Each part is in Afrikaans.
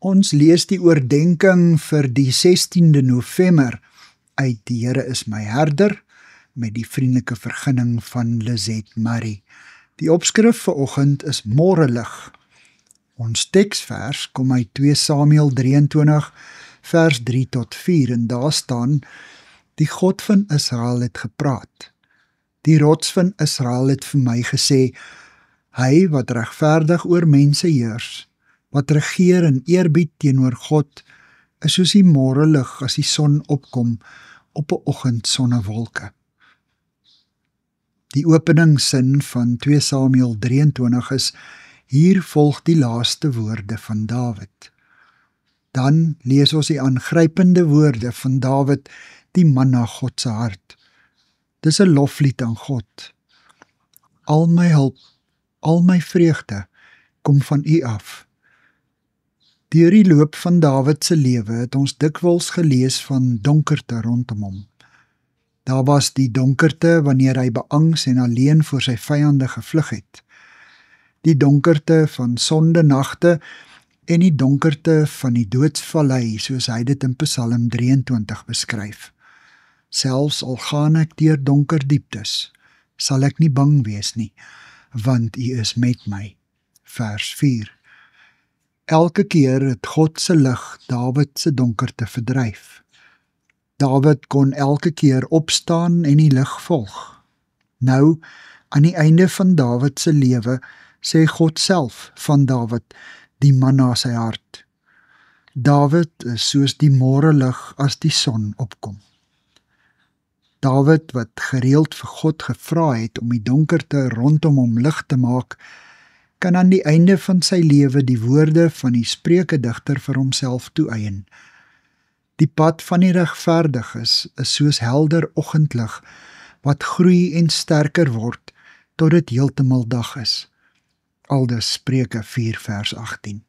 Ons lees die oordenking vir die 16de November uit Die Here is my herder, met die vriendelike vergunning van Lizette Murray. Die opskrif vir oggend is Morelig. Ons teksvers kom uit 2 Samuel 23 vers 3 tot 4 en daar staan: Die God van Israel het gepraat. Die rots van Israel het vir my gesê: Hy wat regverdig oor mense heers, wat regeer in eerbied teenoor God, is soos die môrelig as die son opkom op 'n oggend sonder wolke. Die openingssin van 2 Samuel 23 is: Hier volg die laaste woorde van Dawid. Dan lees ons die aangrypende woorde van Dawid, die man na God se hart. Dis 'n loflied aan God. Al my hulp, al my vreugde kom van U af. Deur die loop van Dawid se lewe het ons dikwels gelees van donkerte rondom hom. Daar was die donkerte wanneer hy beangs en alleen voor sy vyande gevlug het. Die donkerte van sondenagte en die donkerte van die doodsvallei, soos hy dit in Psalm 23 beskryf. Selfs al gaan ek deur donker dieptes, sal ek nie bang wees nie, want U is met my. Vers 4. Elke keer het God se lig Dawid se donkerte verdryf. Dawid kon elke keer opstaan en die lig volg. Nou, aan die einde van Dawid se lewe, sê God self van Dawid, die man na sy hart: Dawid is soos die môrelig as die son opkom. Dawid, wat gereeld vir God gevra het om die donkerte rondom hom lig te maak, kan aan die einde van sy lewe die woorde van die spreukedigter vir homself toeëien. Die pad van die regverdiges is soos helder oggendlig, wat groei en sterker word, tot dit heeltemal dag is. Aldus Spreuke 4 vers 18.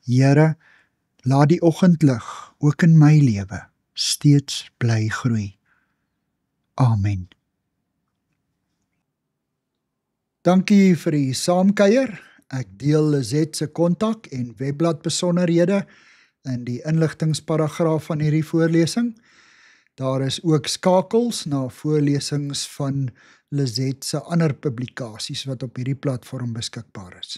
Here, laat die oggendlig ook in my lewe steeds bly groei. Amen. Dankie vir die saamkuier. Ek deel Lizette se kontak en webblad besonderhede in die inligtingsparagraaf van hierdie voorlesing. Daar is ook skakels na voorlesings van Lizette se ander publikasies wat op hierdie platform beskikbaar is.